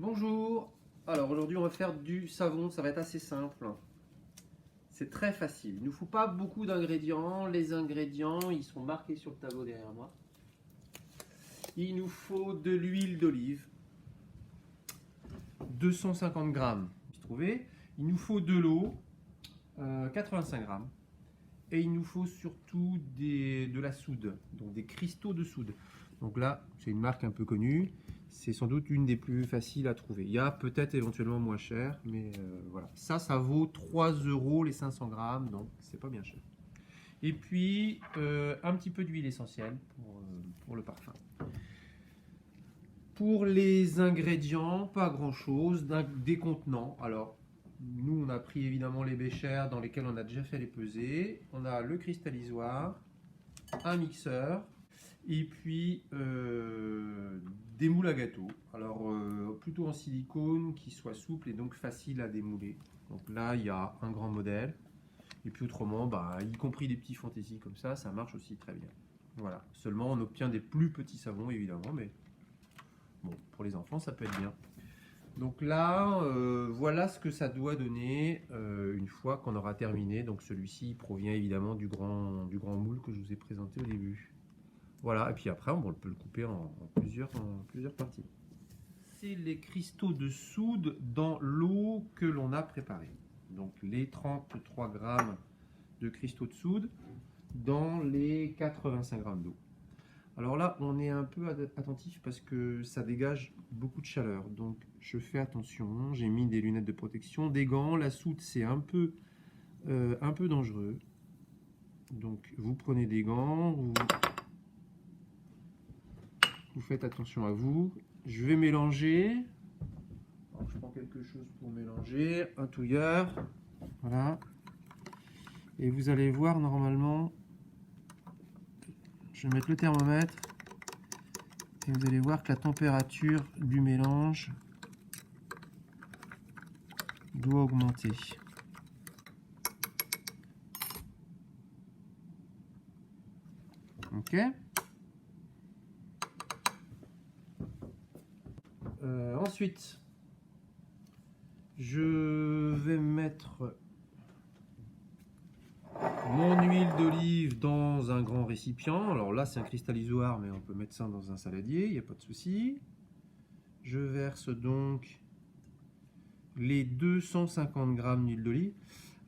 Bonjour. Alors aujourd'hui on va faire du savon, ça va être assez simple. C'est très facile. Il ne nous faut pas beaucoup d'ingrédients. Les ingrédients, ils sont marqués sur le tableau derrière moi. Il nous faut de l'huile d'olive, 250 grammes. Il nous faut de l'eau, 85 grammes. Et il nous faut surtout de la soude, donc des cristaux de soude. Donc là, c'est une marque un peu connue. C'est sans doute une des plus faciles à trouver. Il y a peut-être éventuellement moins cher, mais voilà. Ça vaut 3 € les 500 grammes, donc c'est pas bien cher. Et puis, un petit peu d'huile essentielle pour le parfum. Pour les ingrédients, pas grand-chose. Des contenants. Alors, nous, on a pris évidemment les béchères dans lesquelles on a déjà fait les pesées. On a le cristallisoir, un mixeur, et puis des moules à gâteau. Alors, plutôt en silicone, qui soit souple et donc facile à démouler. Donc là, il y a un grand modèle. Et puis autrement, y compris des petits fantaisies comme ça marche aussi très bien. Voilà. Seulement, on obtient des plus petits savons, évidemment, mais bon, pour les enfants, ça peut être bien. Donc là, voilà ce que ça doit donner une fois qu'on aura terminé. Donc celui-ci provient évidemment du grand moule que je vous ai présenté au début. Voilà, et puis après, on peut le couper en plusieurs parties. C'est les cristaux de soude dans l'eau que l'on a préparée. Donc les 33 grammes de cristaux de soude dans les 85 grammes d'eau. Alors là, on est un peu attentif parce que ça dégage beaucoup de chaleur. Donc je fais attention, j'ai mis des lunettes de protection, des gants. La soude, c'est un peu dangereux. Donc vous prenez des gants, vous faites attention à vous. Je vais mélanger. Alors, je prends quelque chose pour mélanger, un touilleur. Voilà. Et vous allez voir normalement, je vais mettre le thermomètre. Et vous allez voir que la température du mélange doit augmenter. Ok. Ensuite, je vais mettre mon huile d'olive dans un grand récipient. Alors là, c'est un cristallisoir, mais on peut mettre ça dans un saladier, il n'y a pas de souci. Je verse donc les 250 grammes d'huile d'olive.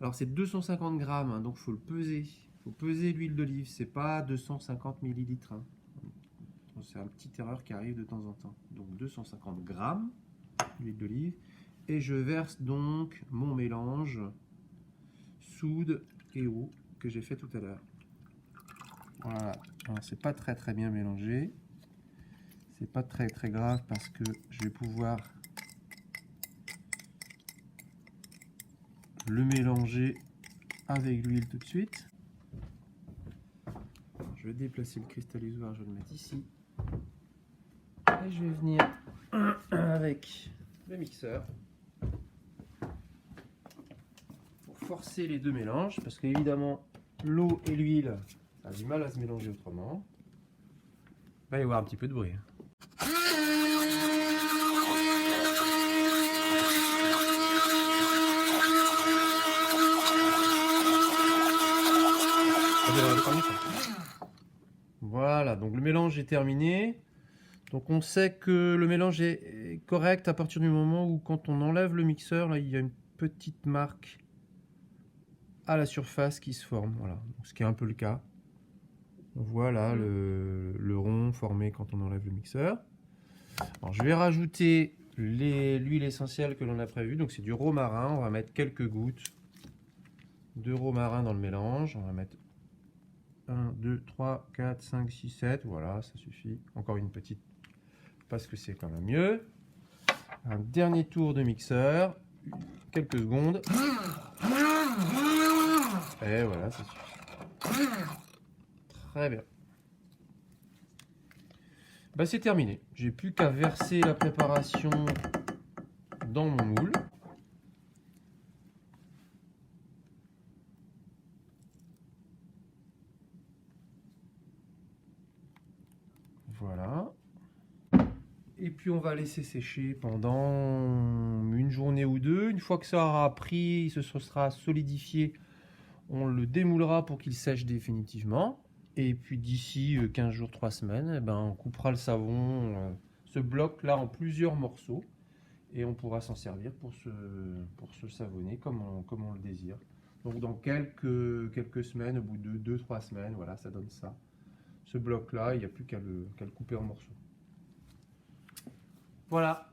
Alors c'est 250 grammes, hein, donc il faut le peser. Il faut peser l'huile d'olive, c'est pas 250 millilitres. Hein. C'est une petite erreur qui arrive de temps en temps. Donc 250 grammes d'huile d'olive. Et je verse donc mon mélange soude et eau que j'ai fait tout à l'heure. Voilà. Alors c'est pas très bien mélangé. C'est pas très grave parce que je vais pouvoir le mélanger avec l'huile tout de suite. Je vais déplacer le cristallisoir, je vais le mettre ici. Et je vais venir avec le mixeur pour forcer les deux mélanges, parce qu'évidemment l'eau et l'huile, ça a du mal à se mélanger autrement. Il va y avoir un petit peu de bruit. Voilà, donc le mélange est terminé. Donc on sait que le mélange est correct à partir du moment où, quand on enlève le mixeur, là il y a une petite marque à la surface qui se forme. Voilà, donc, ce qui est un peu le cas. Voilà le rond formé quand on enlève le mixeur. Alors, je vais rajouter l'huile essentielle que l'on a prévue. Donc c'est du romarin. On va mettre quelques gouttes de romarin dans le mélange. On va mettre 1, 2, 3, 4, 5, 6, 7. Voilà, ça suffit. Encore une petite, parce que c'est quand même mieux. Un dernier tour de mixeur. Quelques secondes. Et voilà, ça suffit. Très bien. C'est terminé. J'ai plus qu'à verser la préparation dans mon moule. Voilà. Et puis on va laisser sécher pendant une journée ou deux. Une fois que ça aura pris, ce sera solidifié, on le démoulera pour qu'il sèche définitivement. Et puis d'ici 15 jours, 3 semaines, eh ben, on coupera le savon, ce bloc-là, en plusieurs morceaux. Et on pourra s'en servir pour se savonner comme on le désire. Donc dans quelques semaines, au bout de 2-3 semaines, voilà, ça donne ça. Ce bloc-là, il n'y a plus qu'à le couper en morceaux. Voilà.